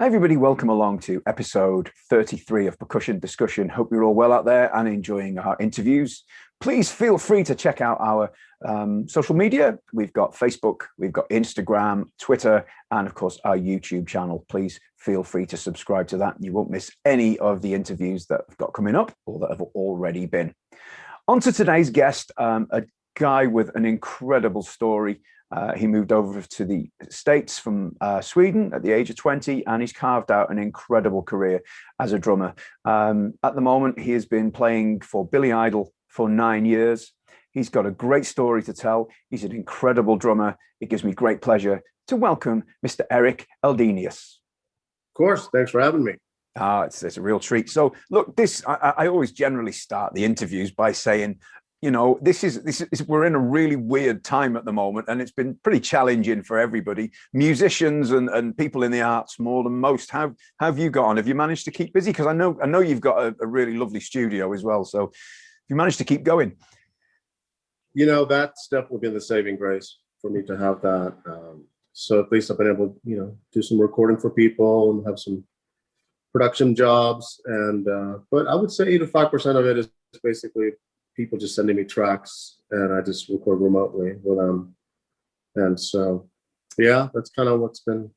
Hi, everybody. Welcome along to episode 33 of Percussion Discussion. Hope you're all well out there and enjoying our interviews. Please feel free to check out our social media. We've got Facebook, we've got Instagram, Twitter, and of course, our YouTube channel. Please feel free to subscribe to that. You won't miss any of the interviews that have got coming up or that have already been. On to today's guest, a guy with an incredible story. He moved over to the States from Sweden at the age of 20, and he's carved out an incredible career as a drummer. At the moment, he has been playing for Billy Idol for 9 years. He's got a great story to tell. He's an incredible drummer. It gives me great pleasure to welcome Mr. Erik Eldenius. Of course. Thanks for having me. It's a real treat. So look, I always generally start the interviews by saying, you know, this is we're in a really weird time at the moment, and it's been pretty challenging for everybody, musicians and people in the arts more than most. How have you got on? Have you managed to keep busy? Because I know you've got a really lovely studio as well. So you managed to keep going. You know, that's definitely been the saving grace for me to have that. So at least I've been able to, do some recording for people and have some production jobs. And but I would say 85% of it is basically people just sending me tracks, and I just record remotely with them. And so, yeah, that's kind of what's been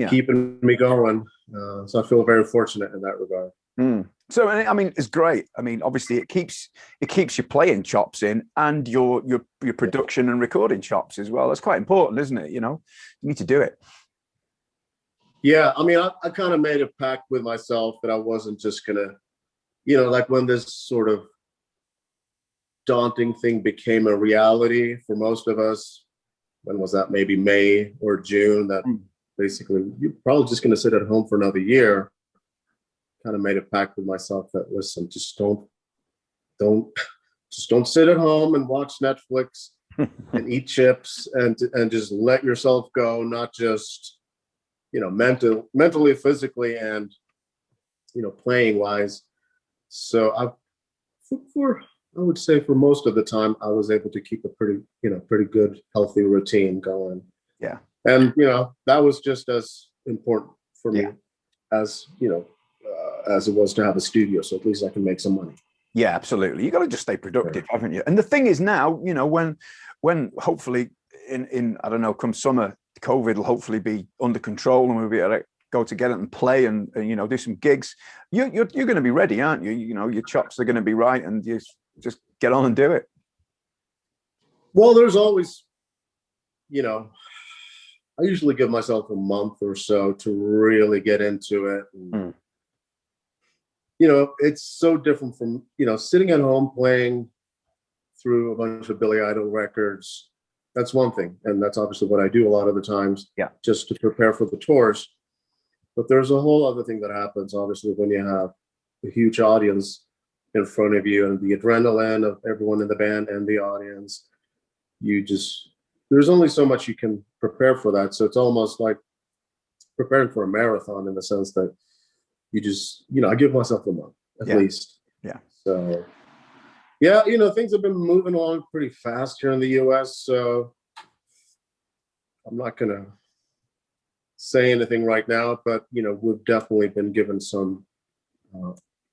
keeping me going. So I feel very fortunate in that regard. So, I mean, it's great. I mean, obviously, it keeps your playing chops in and your production and recording chops as well. That's quite important, isn't it? You need to do it. Yeah, I mean, I kind of made a pact with myself that I wasn't just gonna, like when this sort of daunting thing became a reality for most of us. When was that? Maybe May or June. That basically you're probably just going to sit at home for another year. Kind of made a pact with myself that, listen, just don't sit at home and watch Netflix and eat chips and just let yourself go, not just mentally, physically, and playing wise. So I would say for most of the time, I was able to keep a pretty good, healthy routine going. Yeah. And, that was just as important for me as it was to have a studio. So at least I can make some money. Yeah, absolutely. You got to just stay productive, haven't you? And the thing is now, when hopefully in I don't know, come summer, COVID will hopefully be under control and we'll be able to go together and play and do some gigs. You're going to be ready, aren't you? Your chops are going to be right, and you just get on and do it. Well, there's always, I usually give myself a month or so to really get into it. And, it's so different from, sitting at home playing through a bunch of Billy Idol records. That's one thing. And that's obviously what I do a lot of the times, just to prepare for the tours. But there's a whole other thing that happens, obviously, when you have a huge audience in front of you and the adrenaline of everyone in the band and the audience. There's only so much you can prepare for that. So it's almost like preparing for a marathon in the sense that you just, I give myself a month at least. Yeah. So, things have been moving along pretty fast here in the US. So I'm not going to say anything right now, but, we've definitely been given some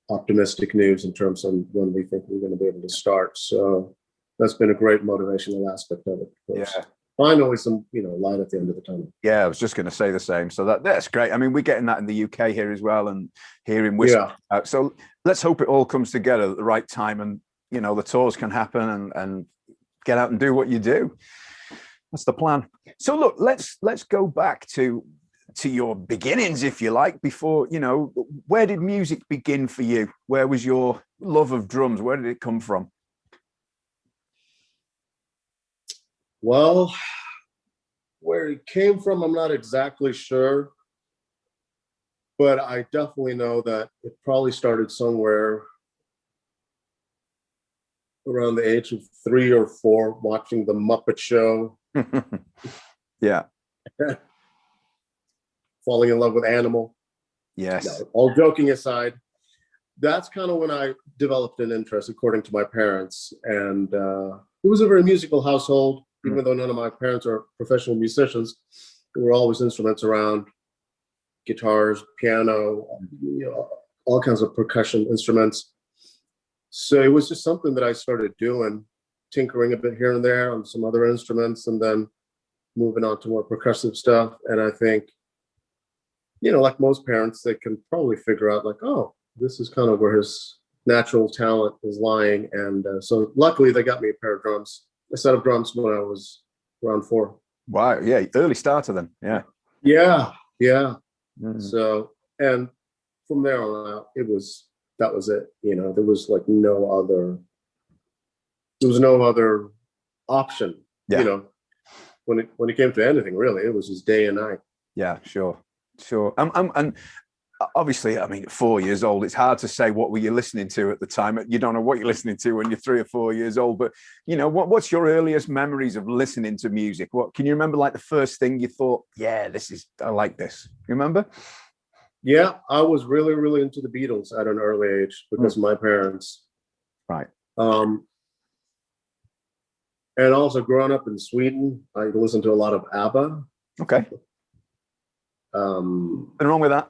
optimistic news in terms of when we think we're going to be able to start. So that's been a great motivational aspect of it. Yeah. Finally, some light at the end of the tunnel. Yeah, I was just going to say the same. So that's great. I mean, we're getting that in the UK here as well, and here in Whisper. Yeah. So let's hope it all comes together at the right time, and the tours can happen and get out and do what you do. That's the plan. So look, let's go back to your beginnings, if you like, before, where did music begin for you? Where was your love of drums? Where did it come from? Well, where it came from, I'm not exactly sure, but I definitely know that it probably started somewhere around the age of 3 or 4, watching The Muppet Show. Yeah. Falling in love with Animal. Yes. No, all joking aside, that's kind of when I developed an interest, according to my parents. And it was a very musical household, even though none of my parents are professional musicians. There were always instruments around. guitars, piano, all kinds of percussion instruments. So it was just something that I started doing, tinkering a bit here and there on some other instruments, and then moving on to more percussive stuff. And I think, like most parents, they can probably figure out like, oh, this is kind of where his natural talent is lying. And so luckily they got me a set of drums when I was around 4. Wow. Yeah. Early starter then. Yeah. Yeah. So, and from there on out, that was it. There was like no other option, when it came to anything, really. It was just day and night. Yeah, sure. And obviously, I mean, at 4 years old, it's hard to say what were you listening to at the time. You don't know what you're listening to when you're 3 or 4 years old. But what's your earliest memories of listening to music? What can you remember? Like the first thing you thought, yeah, I like this. You remember? Yeah, I was really, really into the Beatles at an early age because of my parents. Right. And also growing up in Sweden, I listened to a lot of ABBA. Okay. Nothing wrong with that.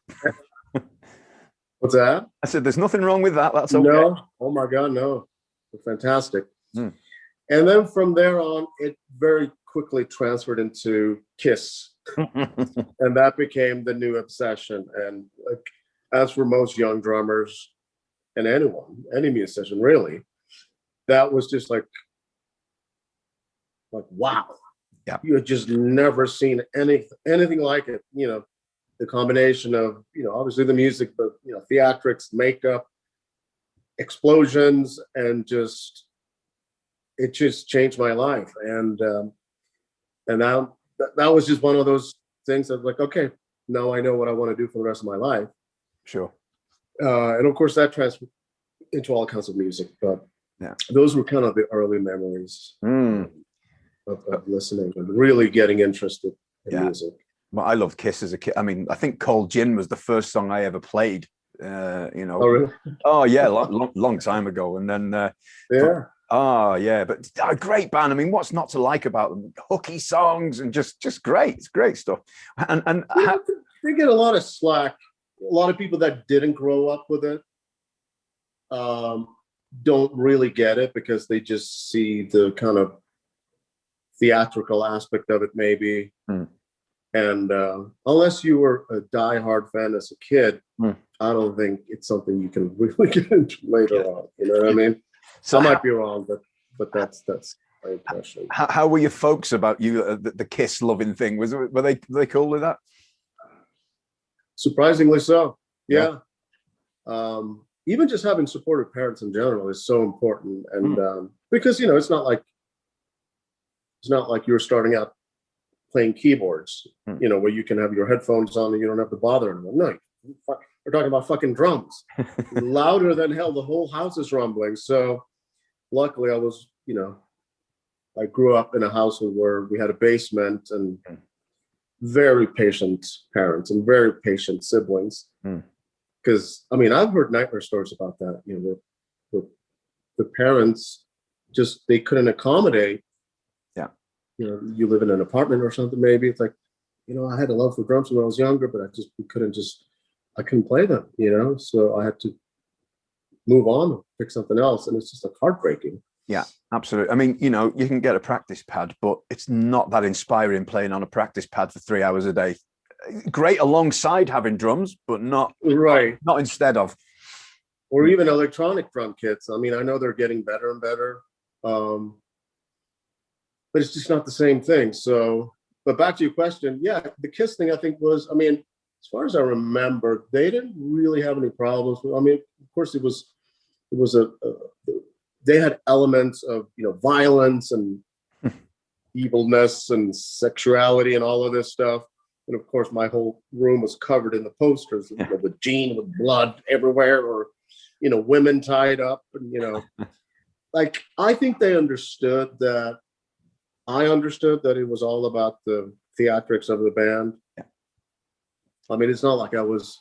What's that? I said, there's nothing wrong with that. That's okay. No. Oh my God, no. They're fantastic. And then from there on, it very quickly transferred into Kiss. And that became the new obsession. And as for most young drummers and any musician really, that was just like wow. Yeah. You had just never seen anything like it. The combination of, obviously the music, but, theatrics, makeup, explosions, and it just changed my life. And now that was just one of those things that like, okay, now I know what I want to do for the rest of my life. Sure. And of course that transferred into all kinds of music, but those were kind of the early memories of listening and really getting interested in music. Well, I loved Kiss as a kid. I mean, I think Cold Gin was the first song I ever played. Oh, really? Oh yeah, long time ago. And then but a great band. I mean, what's not to like about them? Hooky songs and just great. It's great stuff. And they get a lot of slack. A lot of people that didn't grow up with it don't really get it because they just see the kind of theatrical aspect of it, maybe. And unless you were a diehard fan as a kid, I don't think it's something you can really get into later on. You know what I mean? So I might be wrong, but that's my impression. How were your folks about you? The Kiss loving thing, were they cool with that? Surprisingly so. Yeah. Even just having supportive parents in general is so important, and because it's not like you're starting out playing keyboards, where you can have your headphones on and you don't have to bother anyone. No, we're talking about fucking drums, louder than hell. The whole house is rumbling. So luckily, I grew up in a household where we had a basement and very patient parents and very patient siblings. Because I've heard nightmare stories about that. The parents they couldn't accommodate. You live in an apartment or something, maybe. It's like, I had a love for drums when I was younger, but I couldn't play them, so I had to move on and pick something else. And it's just like heartbreaking. Yeah, absolutely. I mean, you can get a practice pad, but it's not that inspiring playing on a practice pad for 3 hours a day. Great alongside having drums, but not instead of. Or even electronic drum kits. I know they're getting better and better. But it's just not the same thing. So, but back to your question, the Kiss thing I think was, as far as I remember, they didn't really have any problems. Of course, they had elements of violence and evilness and sexuality and all of this stuff. And of course, my whole room was covered in the posters with Gene with blood everywhere, or women tied up, and like I think they understood that. I understood that it was all about the theatrics of the band. It's not like I was,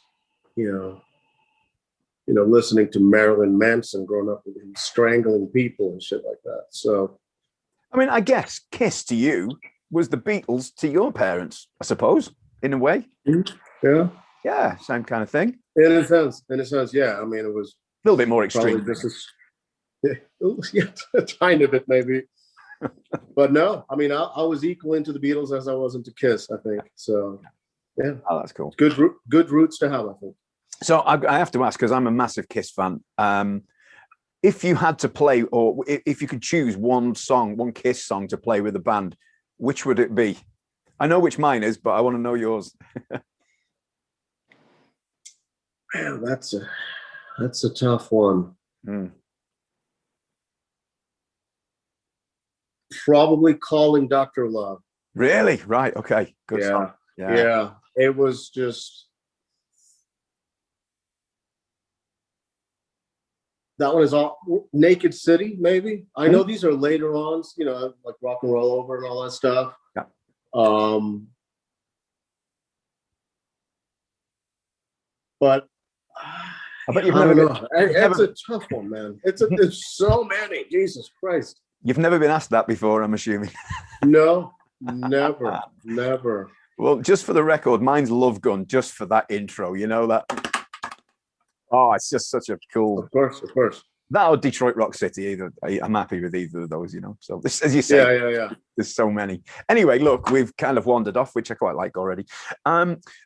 listening to Marilyn Manson growing up with him strangling people and shit like that. So, I guess Kiss to you was the Beatles to your parents, I suppose, in a way. Yeah. Yeah, same kind of thing. In a sense, yeah. I mean, it was A little bit more extreme. probably just yeah, a tiny bit maybe. But no, I mean, I was equal into the Beatles as I was into Kiss, I think. So, yeah. Oh, that's cool. Good roots to have, I think. So I have to ask, because I'm a massive Kiss fan. If you had to play, or if you could choose one Kiss song to play with the band, which would it be? I know which mine is, but I want to know yours. Man, that's a tough one. Probably Calling Dr. Love. Really? Right. Okay. Good song. Yeah. It was just, that one is all Naked City, maybe. I know these are later on, like Rock and Roll Over and all that stuff. Yeah. But I bet you've I never don't been, know. It's a tough one, man. There's so many. Jesus Christ. You've never been asked that before, I'm assuming. No, never. Well, just for the record, mine's Love Gun, just for that intro. You know that? Oh, it's just such a cool. Of course. That or Detroit Rock City, either. I'm happy with either of those, So this, as you say, yeah. There's so many. Anyway, look, we've kind of wandered off, which I quite like already.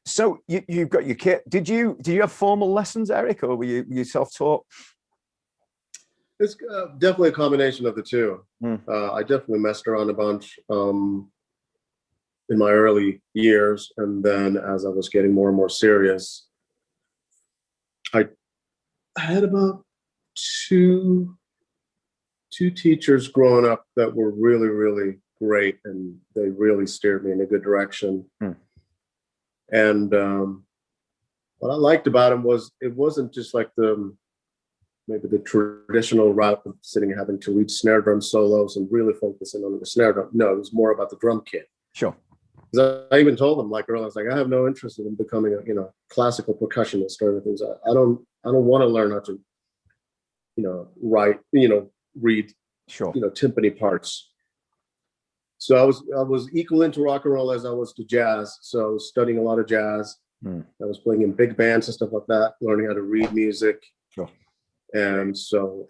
So you've got your kit. Did you have formal lessons, Erik, or were you self-taught? It's definitely a combination of the two. I definitely messed around a bunch in my early years, and then as I was getting more and more serious, I had about two teachers growing up that were really, really great, and they really steered me in a good direction. And what I liked about them was it wasn't just like maybe the traditional route of sitting and having to read snare drum solos and really focusing on the snare drum. No, it was more about the drum kit. Sure. Because I even told them, like earlier, I was like, I have no interest in becoming a classical percussionist or anything. I don't want to learn how to write, read, sure, timpani parts. So I was equal into rock and roll as I was to jazz. So I was studying a lot of jazz. I was playing in big bands and stuff like that, learning how to read music. Sure. And so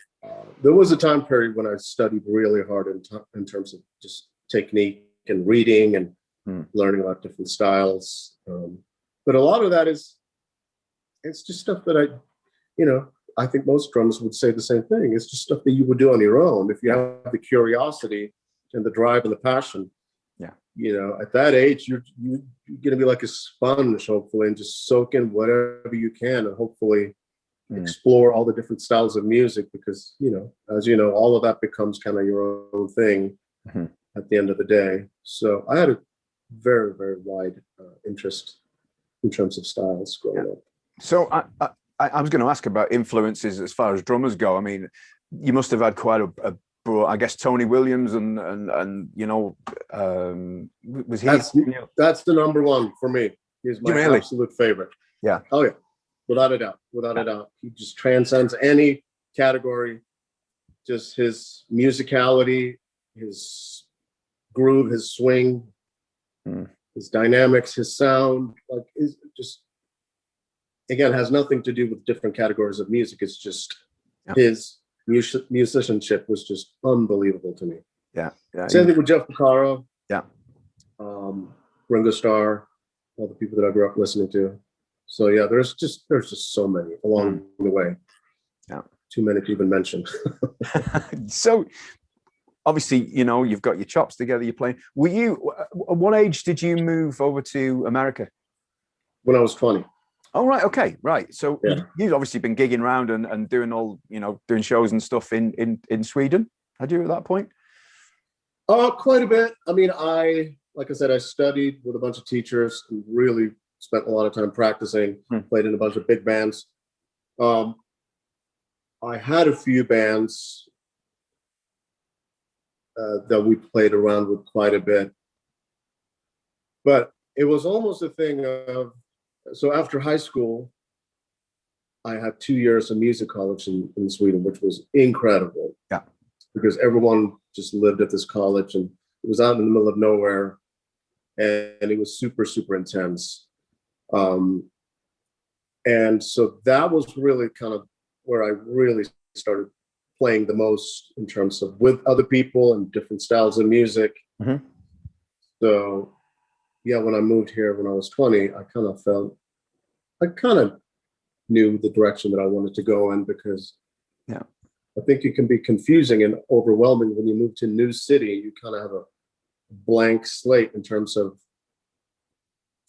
there was a time period when I studied really hard in terms of just technique and reading and learning about different styles. But a lot of that it's just stuff that I think most drummers would say the same thing. It's just stuff that you would do on your own if you have the curiosity and the drive and the passion. Yeah. At that age, you're going to be like a sponge, hopefully, and just soak in whatever you can, and hopefully explore all the different styles of music, because, as you know, all of that becomes kind of your own thing at the end of the day. So I had a very, very wide interest in terms of styles growing up. So I was going to ask about influences as far as drummers go. I mean, you must have had quite a broad, I guess, Tony Williams and was he? That's the number one for me. He's my absolute favorite. Yeah. Oh yeah, without a doubt. He just transcends any category. Just his musicality, his groove, his swing, his dynamics, his sound, like is just. Again, has nothing to do with different categories of music. It's just his musicianship was just unbelievable to me. Yeah. Same thing with Jeff Porcaro. Yeah. Ringo Starr, all the people that I grew up listening to. So yeah, there's just so many along the way. Yeah. Too many to even mention. So obviously, you've got your chops together, you're playing. At what age did you move over to America? When I was 20. Oh, right. Okay. Right. So you've obviously been gigging around and doing doing shows and stuff in Sweden. Had you at that point? Quite a bit. I mean, like I said, I studied with a bunch of teachers and really spent a lot of time practicing, played in a bunch of big bands. I had a few bands that we played around with quite a bit. But it was almost a thing of, so after high school, I had 2 years of music college in Sweden, which was incredible. Yeah. Because everyone just lived at this college, and it was out in the middle of nowhere, and it was super, super intense. And so that was really kind of where I really started playing the most in terms of with other people and different styles of music. Mm-hmm. So yeah, when I moved here when I was 20, I kind of knew the direction that I wanted to go in, because yeah, I think it can be confusing and overwhelming when you move to a new city. You kind of have a blank slate in terms of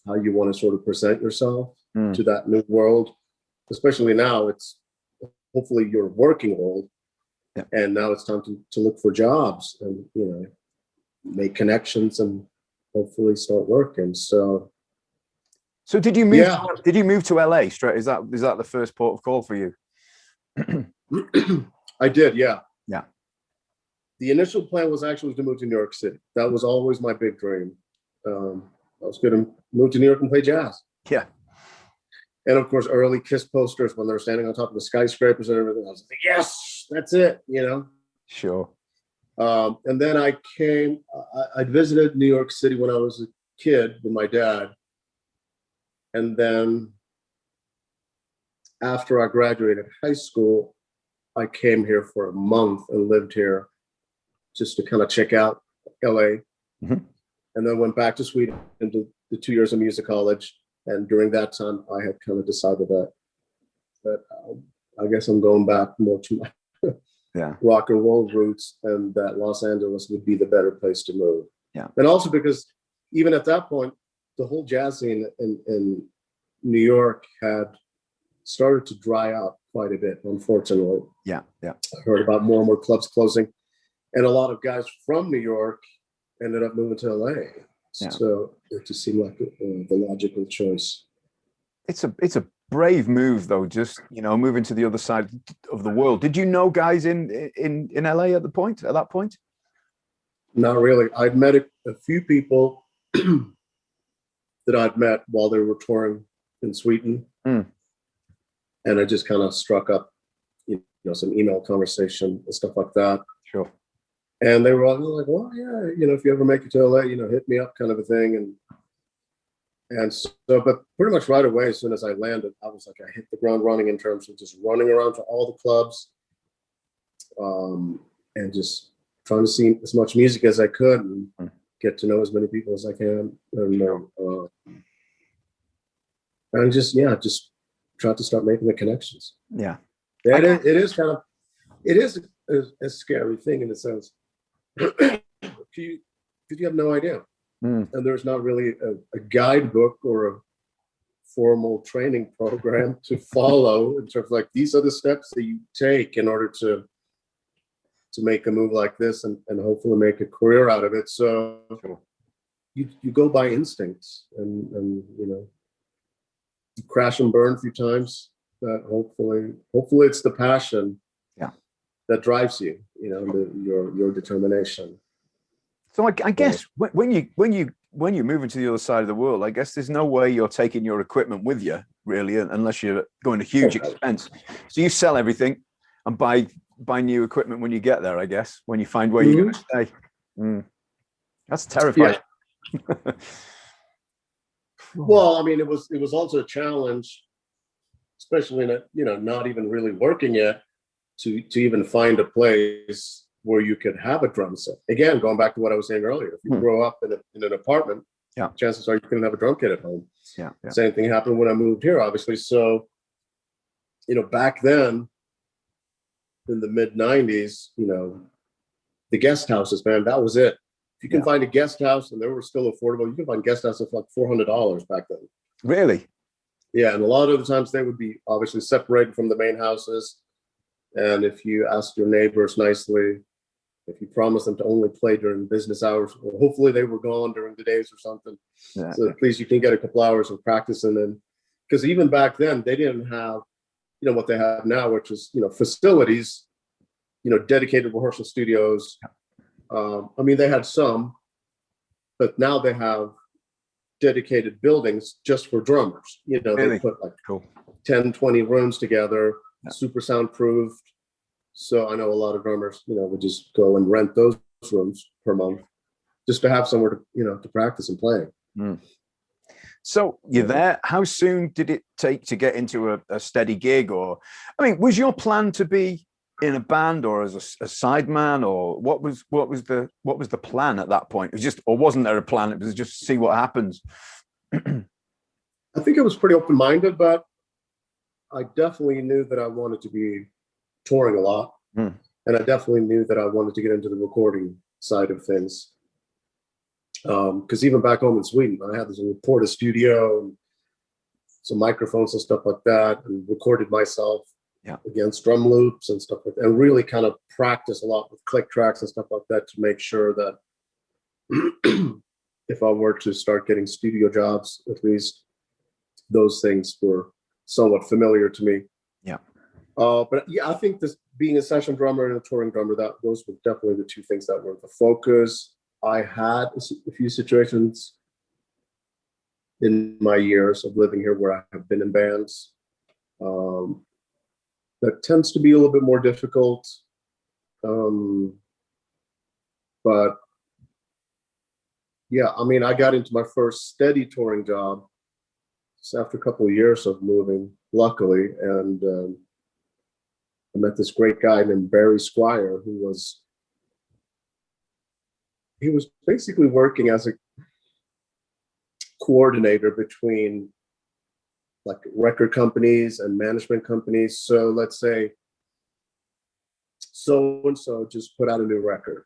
how you want to sort of present yourself to that new world, especially now. It's hopefully your working world, and now it's time to look for jobs and, you know, make connections and hopefully start working. So did you move? Yeah. Did you move to LA straight? Is that the first port of call for you? I did, yeah. Yeah. The initial plan was actually to move to New York City. That was always my big dream. I was going to move to New York and play jazz. Yeah. And of course, early Kiss posters when they're standing on top of the skyscrapers and everything. I was like, yes, that's it, you know? Sure. And then I visited New York City when I was a kid with my dad. And then after I graduated high school, I came here for a month and lived here just to kind of check out LA. Mm-hmm. And then went back to Sweden into the 2 years of music college. And during that time, I had kind of decided that I guess I'm going back more to my rock and roll roots, and that Los Angeles would be the better place to move. Yeah. And also because even at that point, the whole jazz scene in New York had started to dry out quite a bit, unfortunately. Yeah, yeah. I heard about more and more clubs closing, and a lot of guys from New York ended up moving to LA. Yeah. So it just seemed like the logical choice. It's a brave move, though. Just, you know, moving to the other side of the world. Did you know guys in LA at that point? Not really. I'd met a few people that I'd met while they were touring in Sweden, and I just kind of struck up, you know, some email conversation and stuff like that. Sure. And they were all like, well, yeah, you know, if you ever make it to LA, you know, hit me up, kind of a thing. And so, but pretty much right away, as soon as I landed, I was like, I hit the ground running in terms of just running around to all the clubs, and just trying to see as much music as I could and get to know as many people as I can. And just try to start making the connections. Yeah. It is a scary thing in a sense. You have no idea. And there's not really a guidebook or a formal training program to follow in terms of like, these are the steps that you take in order to make a move like this and hopefully make a career out of it. So you go by instincts and you know, you crash and burn a few times, but hopefully it's the passion that drives you, you know, your determination. So I guess when you move into the other side of the world, I guess there's no way you're taking your equipment with you, really, unless you're going to huge expense. So you sell everything and buy new equipment when you get there, I guess, when you find where you're going to stay. That's terrifying. Yeah. Well, I mean, it was also a challenge, especially in not even really working yet, to even find a place where you could have a drum set. Again, going back to what I was saying earlier, if you grow up in an apartment, chances are you couldn't have a drum kit at home. Yeah. Same thing happened when I moved here, obviously. So, you know, back then in the mid 90s, you know, the guest houses, man, that was it. If you can find a guest house and they were still affordable, you can find guest houses for like $400 back then. Really? Yeah. And a lot of the times they would be obviously separated from the main houses. And if you asked your neighbors nicely, if you promised them to only play during business hours, or hopefully they were gone during the days or something. Yeah. So at least you can get a couple hours of practice. And then, because even back then they didn't have, you know, what they have now, which is, you know, facilities, you know, dedicated rehearsal studios. I mean, they had some, but now they have dedicated buildings just for drummers. You know, really? They put like 10, 20 rooms together, super soundproofed. So I know a lot of drummers, you know, would just go and rent those rooms per month just to have somewhere to, you know, to practice and play. So you're there. How soon did it take to get into a steady gig? Or, I mean, was your plan to be in a band or as a sideman, or what was the plan at that point? It was just, or wasn't there a plan? It was just see what happens. I think I was pretty open-minded, but I definitely knew that I wanted to be touring a lot. And I definitely knew that I wanted to get into the recording side of things. Because even back home in Sweden, I had this recorder studio and some microphones and stuff like that, and recorded myself against drum loops and stuff like that, and really kind of practice a lot with click tracks and stuff like that to make sure that if I were to start getting studio jobs, at least those things were somewhat familiar to me. But yeah, I think this being a session drummer and a touring drummer, those were definitely the two things that were the focus. I had a few situations in my years of living here where I have been in bands. That tends to be a little bit more difficult. But yeah, I mean, I got into my first steady touring job just after a couple of years of moving, luckily. And I met this great guy named Barry Squire, who was basically working as a coordinator between like record companies and management companies. So let's say so-and-so just put out a new record.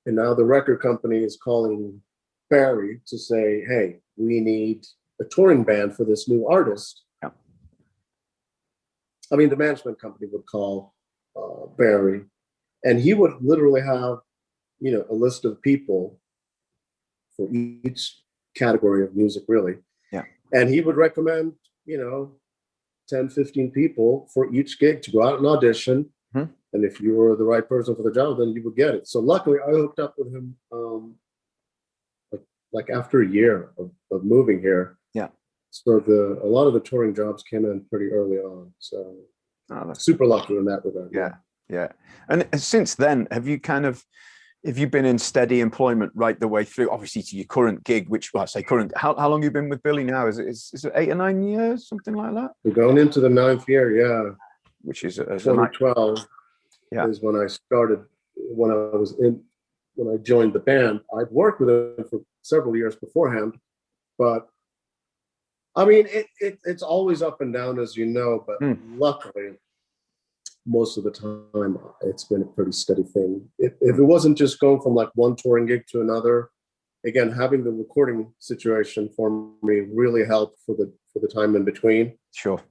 And now the record company is calling Barry to say, hey, we need a touring band for this new artist. I mean, the management company would call Barry, and he would literally have, a list of people for each category of music, really. And he would recommend, 10, 15 people for each gig to go out and audition. And if you were the right person for the job, then you would get it. So luckily, I hooked up with him like after a year of moving here. So a lot of the touring jobs came in pretty early on. So super lucky in that regard. Yeah. And since then, have you been in steady employment right the way through, obviously, to your current gig, which, well, I say current, how long have you been with Billy now? Is it 8 or 9 years, something like that? We're going into the 9th year, Which is 2012 is when I started, when I joined the band. I'd worked with him for several years beforehand, but I mean, it's always up and down, as you know, but luckily, most of the time, it's been a pretty steady thing. If it wasn't just going from like one touring gig to another, again, having the recording situation for me really helped for the time in between. Sure.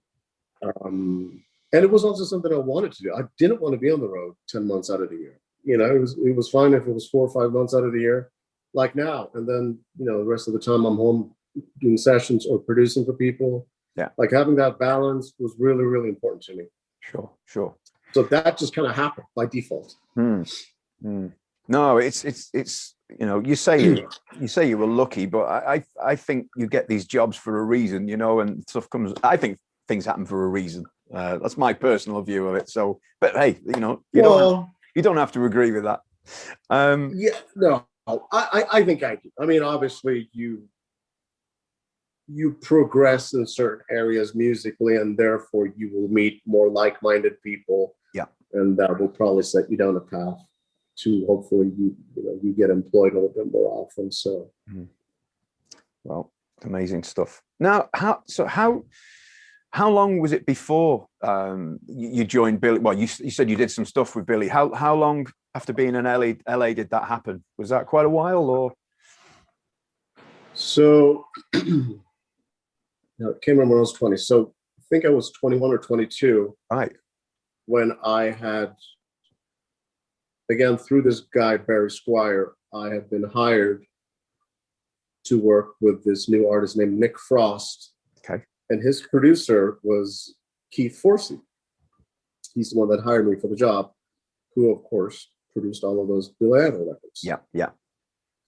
And it was also something I wanted to do. I didn't want to be on the road 10 months out of the year. It was fine if it was 4 or 5 months out of the year, like now. And then, the rest of the time I'm home doing sessions or producing for people. Like having that balance was really, really important to me. Sure. So that just kind of happened by default. No, it's you say you were lucky, but I think you get these jobs for a reason, and stuff comes. I think things happen for a reason. That's my personal view of it. So, but hey, you don't have to agree with that. I think I do. I mean, obviously, you progress in certain areas musically, and therefore you will meet more like-minded people. And that will probably set you down a path to hopefully you get employed a little bit more often. So, well, amazing stuff. Now, how long was it before you joined Billy? Well, you said you did some stuff with Billy. How long after being in LA did that happen? Was that quite a while, or? So, it came when I was 20. So I think I was 21 or 22. Right. When I had, again, through this guy, Barry Squire, I had been hired to work with this new artist named Nick Frost. Okay. And his producer was Keith Forsey. He's the one that hired me for the job, who, of course, produced all of those Billy Idol records. Yeah.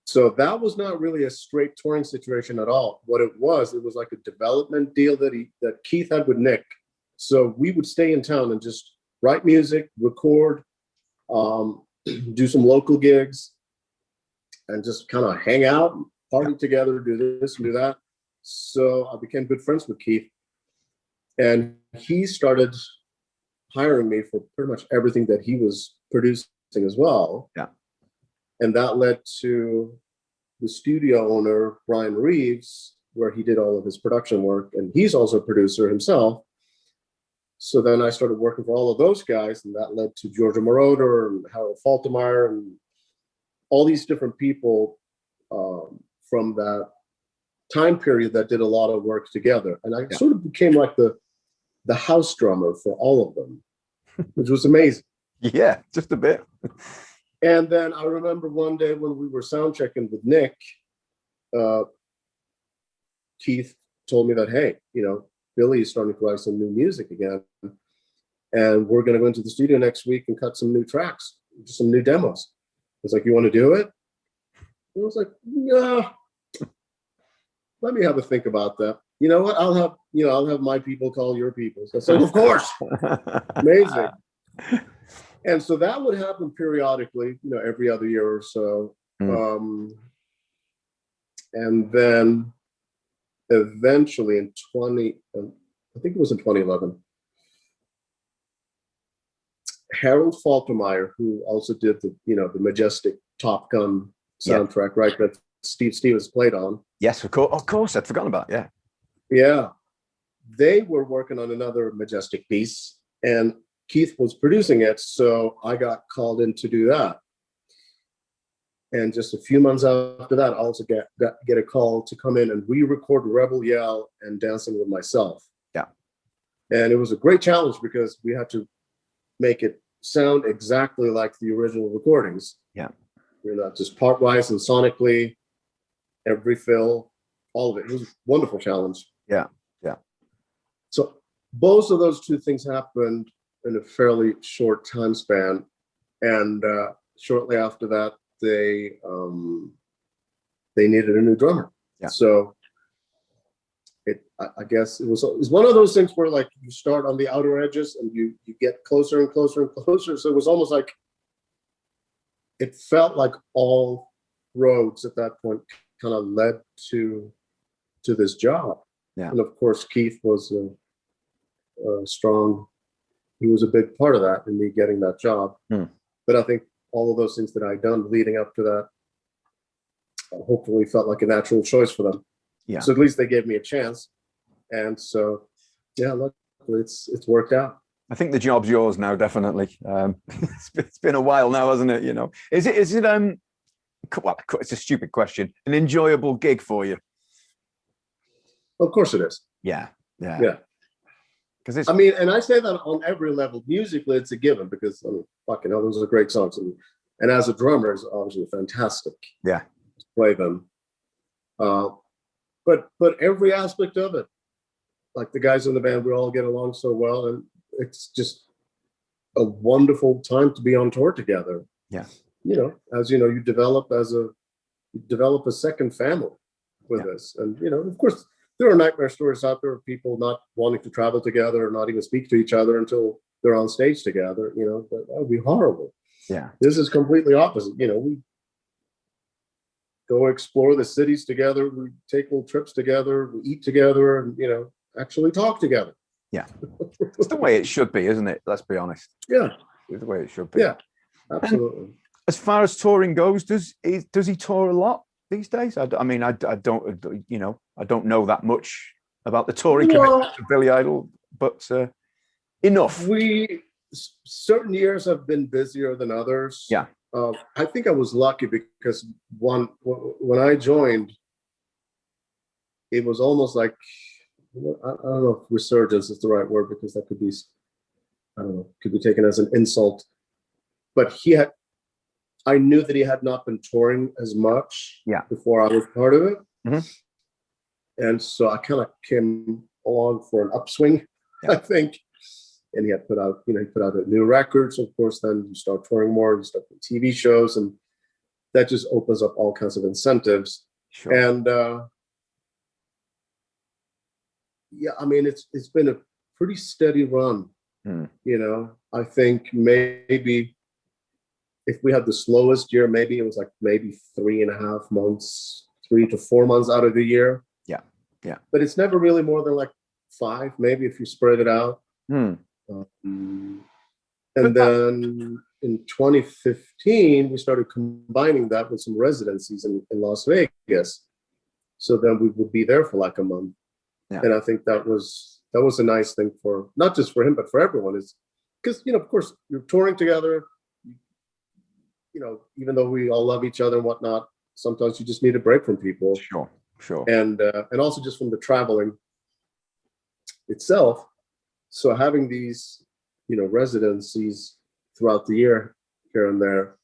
So that was not really a straight touring situation at all. What it was like a development deal that Keith had with Nick. So we would stay in town and just write music, record, do some local gigs, and just kind of hang out, party together, do this and do that. So I became good friends with Keith, and he started hiring me for pretty much everything that he was producing as well. Yeah. And that led to the studio owner, Brian Reeves, where he did all of his production work. And he's also a producer himself. So then I started working for all of those guys, and that led to Giorgio Moroder and Harold Faltermeyer and all these different people from that time period that did a lot of work together. And I sort of became like the house drummer for all of them, which was amazing. Yeah, just a bit. And then I remember one day when we were sound checking with Nick, Keith told me that, hey, Billy is starting to write some new music again. And we're going to go into the studio next week and cut some new tracks, some new demos. It's like, you want to do it? And I was like, yeah, let me have a think about that. You know what? I'll have my people call your people. So I said, of course. Amazing. And so that would happen periodically, every other year or so. And then eventually in 2011, Harold Faltermeyer, who also did the Majestic Top Gun soundtrack, right? That Steve Stevens played on. Yes, of course. I'd forgotten about it. Yeah. They were working on another Majestic piece, and Keith was producing it. So I got called in to do that. And just a few months after that, I also get a call to come in and re-record Rebel Yell and Dancing with Myself. Yeah. And it was a great challenge because we had to make it sound exactly like the original recordings. Yeah. Just part-wise and sonically, every fill, all of it. It was a wonderful challenge. Yeah. So both of those two things happened in a fairly short time span. And shortly after that, they needed a new drummer. Yeah. So I guess it was one of those things where like you start on the outer edges and you get closer and closer and closer. So it was almost like it felt like all roads at that point kind of led to this job. Yeah. And of course, Keith was a strong. He was a big part of that in me getting that job. But I think all of those things that I'd done leading up to that hopefully felt like a natural choice for them. Yeah. So at least they gave me a chance. And so, yeah, luckily it's worked out. I think the job's yours now, definitely. It's been a while now, hasn't it? Is it well, it's a stupid question, an enjoyable gig for you? Of course it is. Yeah. Because and I say that on every level. Musically, it's a given because fucking hell, those are great songs, and as a drummer, it's obviously fantastic. Yeah, to play them. But every aspect of it, like the guys in the band, we all get along so well, and it's just a wonderful time to be on tour together. Yeah, as you develop a second family with this, and of course. There are nightmare stories out there of people not wanting to travel together or not even speak to each other until they're on stage together. But that would be horrible. Yeah. This is completely opposite. We go explore the cities together. We take little trips together. We eat together and, actually talk together. Yeah. It's the way it should be, isn't it? Let's be honest. Yeah. It's the way it should be. Yeah, absolutely. And as far as touring goes, does he tour a lot these days? I don't know that much about the touring commitment of Billy Idol, but enough. Certain years have been busier than others. Yeah. I think I was lucky because when I joined, it was almost like, I don't know if resurgence is the right word because that could be, could be taken as an insult. But I knew that he had not been touring as much before I was part of it. Mm-hmm. And so I kind of came along for an upswing, I think. And he had put out new records. Of course, then you start touring more, you start doing TV shows, and that just opens up all kinds of incentives. Sure. And it's been a pretty steady run. I think maybe if we had the slowest year, maybe it was like 3.5 months, 3 to 4 months out of the year. Yeah. Yeah. But it's never really more than like 5, maybe if you spread it out. Mm. And then in 2015, we started combining that with some residencies in Las Vegas. So then we would be there for like a month. Yeah. And I think that was a nice thing for, not just for him, but for everyone, is because, you know, of course, you're touring together, you know, even though we all love each other and whatnot, sometimes you just need a break from people. Sure. And also just from the traveling itself. So having these, you know, residencies throughout the year here and there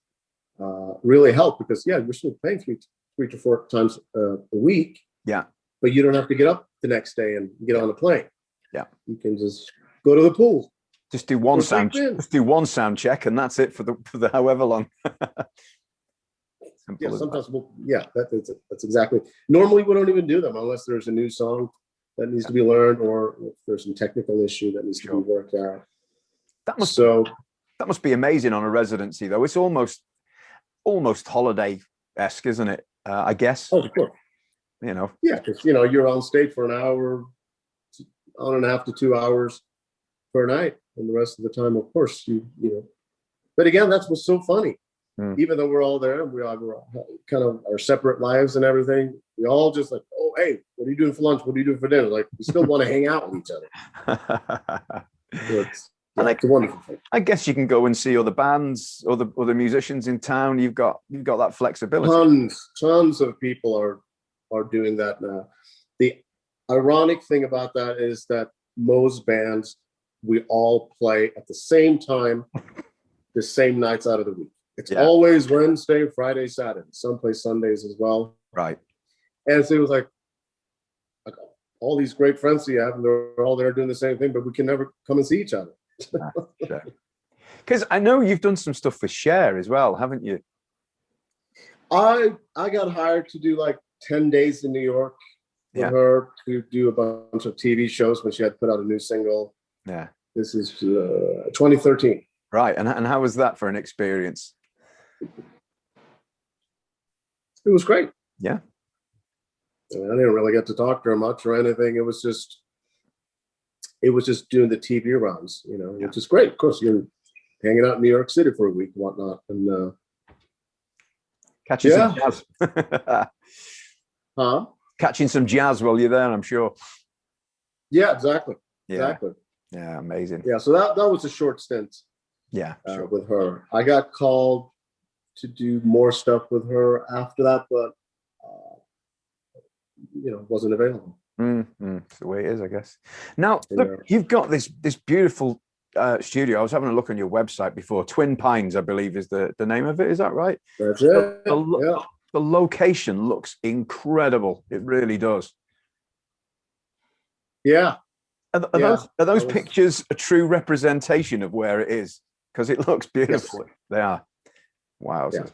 really help, because we're still paying 3 to 4 times a week. Yeah. But you don't have to get up the next day and get on a plane. Yeah. You can just go to the pool. Just do one sound check, and that's it for the however long. Sometimes that's exactly. Normally we don't even do them unless there's a new song that needs to be learned, or if there's some technical issue that needs to be worked out. That must be amazing on a residency, though. It's almost holiday-esque, isn't it? I guess. Oh, of course. You know. Yeah, because you know you're on stage for an hour and a half to 2 hours per night, and the rest of the time, of course, you know. But again, that's what's so funny. Even though we're all there, and we're kind of our separate lives and everything, we all just like, oh, hey, what are you doing for lunch? What are you doing for dinner? Like, we still want to hang out with each other. So it's a wonderful thing. I guess you can go and see other bands, other musicians in town. You've got that flexibility. Tons of people are doing that now. The ironic thing about that is that most bands, we all play at the same time, the same nights out of the week. It's always Wednesday, Friday, Saturday. Some play Sundays as well. Right. And so it was like all these great friends you have, and they're all there doing the same thing, but we can never come and see each other. Because I know you've done some stuff for Cher as well, haven't you? I got hired to do like 10 days in New York with her, to do a bunch of TV shows when she had put out a new single. Yeah. This is 2013. Right. And how was that for an experience? It was great. Yeah. I didn't really get to talk to her much or anything. It was just doing the TV rounds, you know, which is great. Of course, you're hanging out in New York City for a week and whatnot, and catching some jazz. Catching some jazz while you're there, I'm sure. Yeah, exactly. Yeah. Exactly. Yeah, amazing. Yeah, so that was a short stint. Yeah, sure. With her. I got called to do more stuff with her after that, but wasn't available. It's the way it is, I guess. Now, look, you've got this beautiful studio. I was having a look on your website before. Twin Pines, I believe, is the name of it. Is that right? That's it. The location looks incredible. It really does. Yeah. Are those pictures a true representation of where it is? Because it looks beautiful. Yes. They are. Wow. Yeah.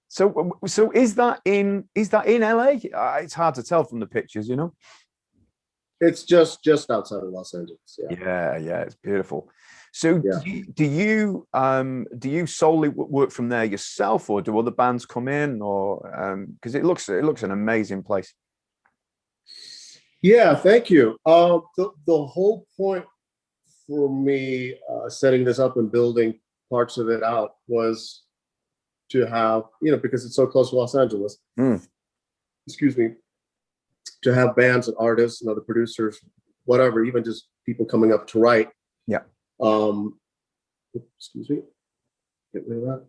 So is that in LA? It's hard to tell from the pictures, you know. It's just outside of Los Angeles. Yeah, it's beautiful. So do you solely work from there yourself, or do other bands come in, or because it looks an amazing place? Yeah, thank you. The whole point for me setting this up and building parts of it out was to have, because it's so close to Los Angeles, excuse me, to have bands and artists and other producers, whatever, even just people coming up to write. Yeah. Excuse me. Get rid of that.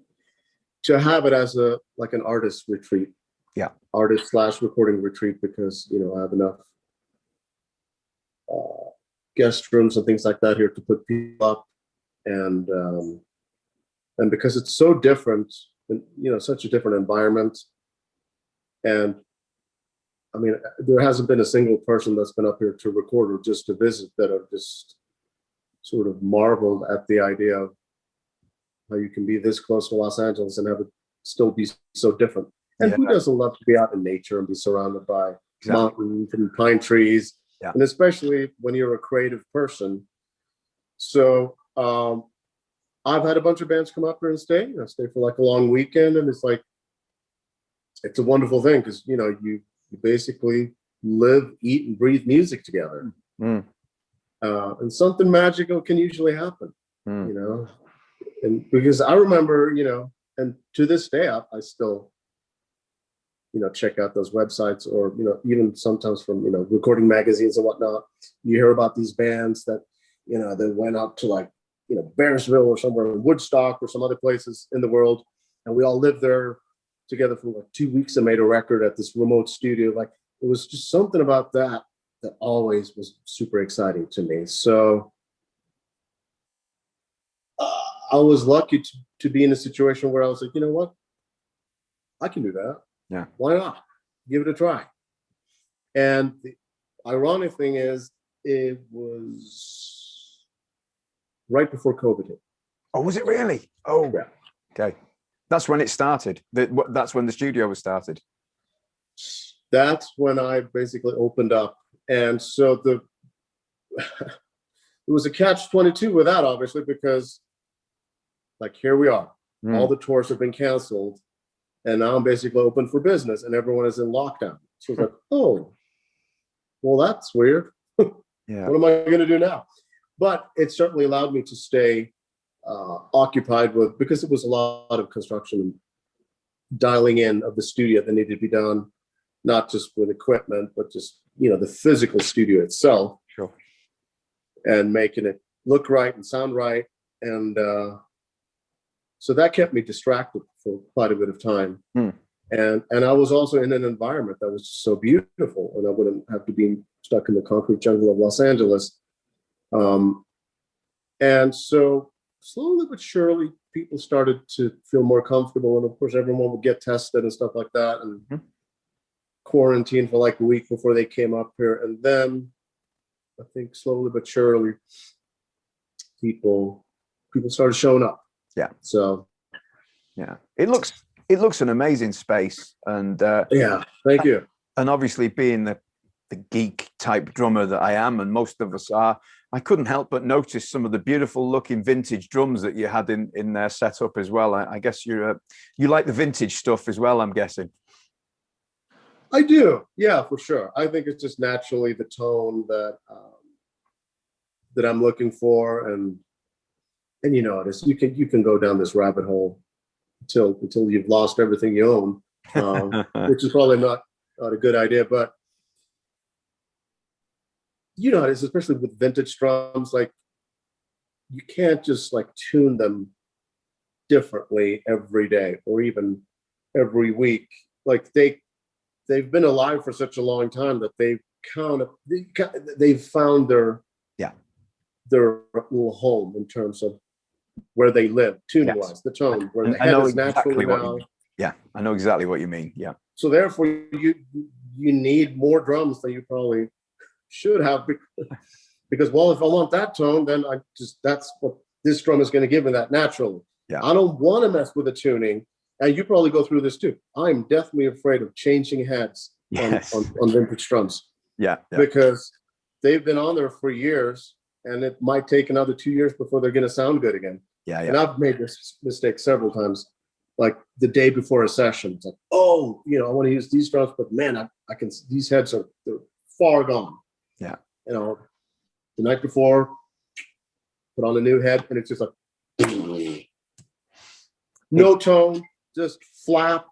To have it as an artist retreat. Yeah. Artist/recording retreat, because, I have enough guest rooms and things like that here to put people up, and because it's so different, and such a different environment, and I mean, there hasn't been a single person that's been up here to record or just to visit that have just sort of marveled at the idea of how you can be this close to Los Angeles and have it still be so different. And who doesn't love to be out in nature and be surrounded by mountains and pine trees? Yeah. And especially when you're a creative person. So I've had a bunch of bands come up here and stay. I stay for a long weekend, and it's a wonderful thing, because you basically live, eat, and breathe music together. And something magical can usually happen, you know. And because I remember, you know, and to this day, I still, you know, check out those websites, or, you know, even sometimes from, you know, recording magazines and whatnot, you hear about these bands that, you know, they went up to, like, you know, Bearsville or somewhere in Woodstock or some other places in the world. And we all lived there together for like 2 weeks and made a record at this remote studio. Like, it was just something about that always was super exciting to me. So I was lucky to be in a situation where I was like, you know what? I can do that. Yeah. Why not? Give it a try. And the ironic thing is, it was right before COVID hit. Oh, was it really? Oh, yeah. Okay. That's when it started. That's when the studio was started. That's when I basically opened up. And so it was a catch-22 with that, obviously, because, like, here we are. All the tours have been canceled. And now I'm basically open for business, and everyone is in lockdown. So it's like, oh, well, that's weird. Yeah. What am I going to do now? But it certainly allowed me to stay occupied with, because it was a lot of construction and dialing in of the studio that needed to be done, not just with equipment, but just, you know, the physical studio itself. Sure. And making it look right and sound right. And so that kept me distracted for quite a bit of time. And I was also in an environment that was so beautiful, and I wouldn't have to be stuck in the concrete jungle of Los Angeles. And so slowly but surely, people started to feel more comfortable. And of course, everyone would get tested and stuff like that, and quarantine for like a week before they came up here. And then I think slowly but surely, people started showing up. Yeah. So yeah, it looks an amazing space, and yeah, thank you. And obviously, being the geek type drummer that I am, and most of us are, I couldn't help but notice some of the beautiful looking vintage drums that you had in there set up as well. I guess you like the vintage stuff as well, I'm guessing. I do, yeah, for sure. I think it's just naturally the tone that I'm looking for, and you know, you can go down this rabbit hole until you've lost everything you own, which is probably not a good idea. But you know, it's especially with vintage drums, like, you can't just like tune them differently every day or even every week. Like, they've been alive for such a long time that they've found their little home in terms of where they live, tuning wise, the tone, where the head is naturally now. Yeah, I know exactly what you mean. Yeah. So therefore, you need more drums than you probably should have, because, well, if I want that tone, then that's what this drum is going to give me, that naturally. Yeah. I don't want to mess with the tuning, and you probably go through this too. I'm definitely afraid of changing heads on vintage drums. Yeah. Because they've been on there for years, and it might take another 2 years before they're going to sound good again. Yeah. And I've made this mistake several times, like the day before a session. It's like, oh, you know, I want to use these drums, but man, I can, these heads they're far gone. Yeah. You know, the night before, put on a new head, and it's just like no tone, just flap,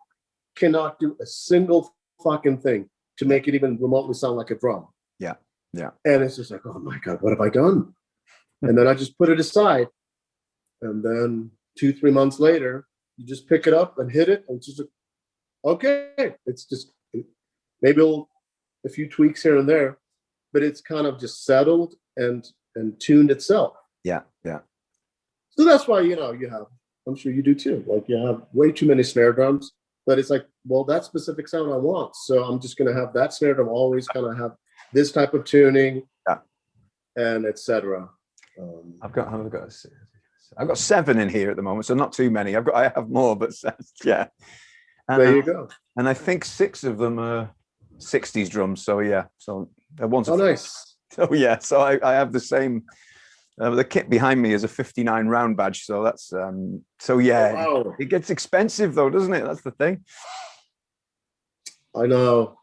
cannot do a single fucking thing to make it even remotely sound like a drum. Yeah. Yeah. And it's just like, oh my God, what have I done? And then I just put it aside. And then 2-3 months later, you just pick it up and hit it, and it's just like, okay. It's just maybe a few tweaks here and there, but it's kind of just settled and tuned itself. Yeah. Yeah. So that's why, you know, you have, I'm sure you do too, like, you have way too many snare drums, but it's like, well, that specific sound I want, so I'm just going to have that snare drum always kind of have this type of tuning, and etc. I've got 7 in here at the moment, so not too many. I have more, but yeah. And, there you go. And I think 6 of them are 60s drums. So yeah, so one's nice. So yeah, so I have the same. The kit behind me is a 59 round badge, so that's so yeah. Oh, wow. It gets expensive though, doesn't it? That's the thing. I know.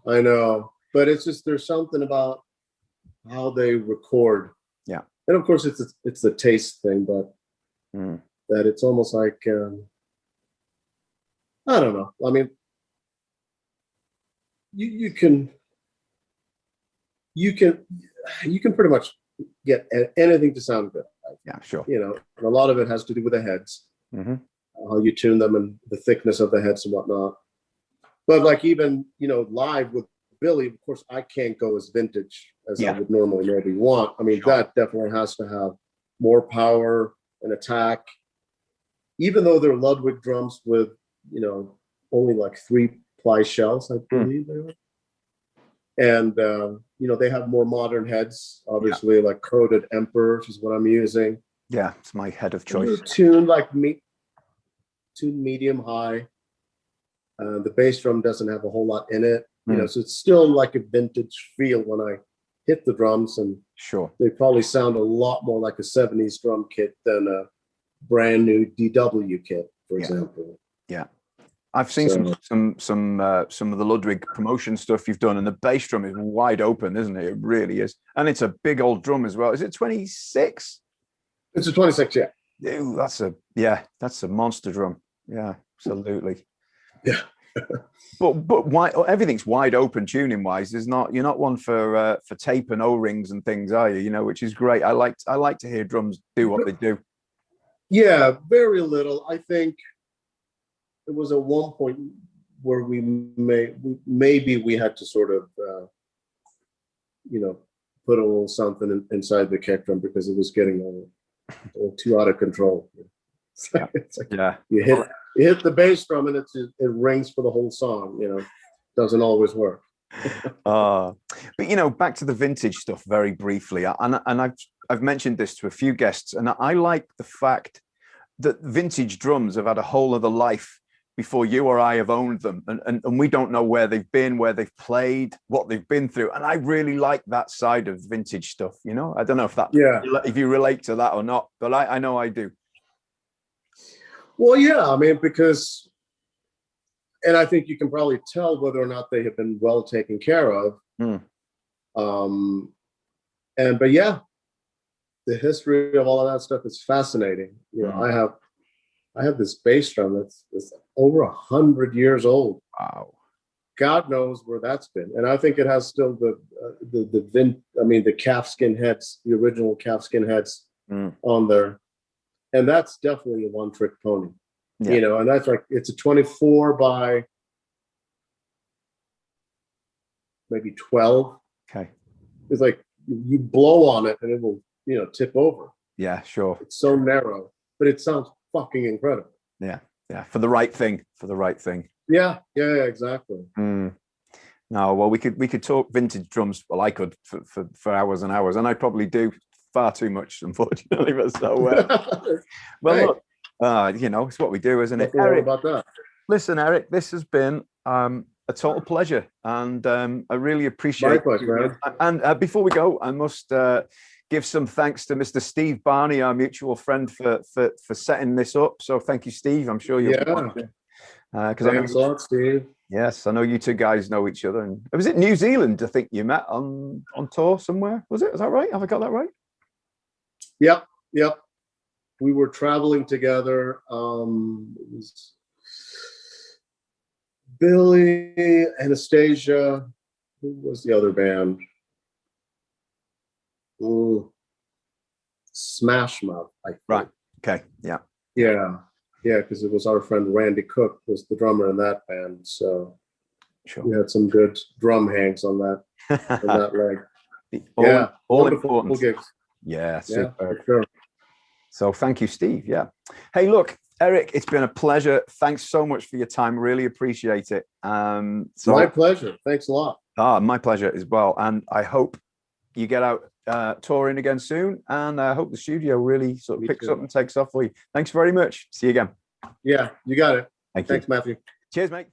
but it's just, there's something about how they record. Yeah. And of course it's the taste thing, but that it's almost like, I don't know. I mean, you can pretty much get anything to sound good. Yeah, sure. You know, and a lot of it has to do with the heads, how you tune them and the thickness of the heads and whatnot. But like even, you know, live with Billy, of course, I can't go as vintage as I would normally maybe want. I mean, that definitely has to have more power and attack. Even though they're Ludwig drums with, you know, only like 3-ply shells, I believe they were. And, you know, they have more modern heads, obviously, like coated Emperor, which is what I'm using. Yeah, it's my head of choice. Tuned like tuned medium high. The bass drum doesn't have a whole lot in it, you know, so it's still like a vintage feel when I hit the drums, and they probably sound a lot more like a 70s drum kit than a brand new DW kit, for example. Yeah. I've seen some of the Ludwig promotion stuff you've done, and the bass drum is wide open, isn't it? It really is. And it's a big old drum as well. Is it 26? It's a 26, yeah. Ew, that's a monster drum. Yeah, absolutely. Yeah. but why everything's wide open tuning wise. You're not one for tape and O-rings and things, are you? You know, which is great. I like to hear drums do what they do. Yeah, very little. I think it was at one point where we had to sort of you know, put a little something inside the kick drum because it was getting a little too out of control. It's like, you hit the bass drum and it rings for the whole song. You know, doesn't always work. But you know, back to the vintage stuff very briefly, and I've mentioned this to a few guests, and I like the fact that vintage drums have had a whole other life before you or I have owned them, and we don't know where they've been, where they've played, what they've been through, and I really like that side of vintage stuff. You know, I don't know if you relate to that or not, but I know I do. Well, yeah, I mean, because, and I think you can probably tell whether or not they have been well taken care of. But yeah, the history of all of that stuff is fascinating. You know, I have this bass drum that's over 100 years old. Wow. God knows where that's been. And I think it has still the calfskin heads, the original calfskin heads on there. And that's definitely a one-trick pony, you know, and that's like, it's a 24 by maybe 12. Okay. It's like you blow on it and it will, you know, tip over. Yeah, sure. It's so narrow, but it sounds fucking incredible. Yeah. For the right thing. Yeah, exactly. No, well, we could talk vintage drums. Well, I could for hours and hours, and I probably do far too much, unfortunately. But so, well, hey. Look, you know, it's what we do, isn't it? Eric, about that. Listen, Eric, this has been a total pleasure, and I really appreciate my pleasure, man. And before we go, I must give some thanks to Mr. Steve Barney, our mutual friend, for setting this up. So thank you, Steve. I'm sure you'll thanks a lot, Steve. Yes, I know you two guys know each other. And was it New Zealand? I think you met on tour somewhere. Was it? Is that right? Have I got that right? Yep. We were traveling together. It was Billy, Anastasia. Who was the other band? Smash Mouth, I think. Right. Okay. Yeah. Because it was our friend Randy Cook was the drummer in that band. So we had some good drum hangs on that leg. All important gigs. Yeah, super. For sure. So thank you, Steve. Yeah. Hey, look, Eric, it's been a pleasure. Thanks so much for your time. Really appreciate it. My pleasure. Thanks a lot. My pleasure as well. And I hope you get out touring again soon. And I hope the studio really sort of picks up and takes off for you. Thanks very much. See you again. Yeah, you got it. Thanks, Matthew. Cheers, mate.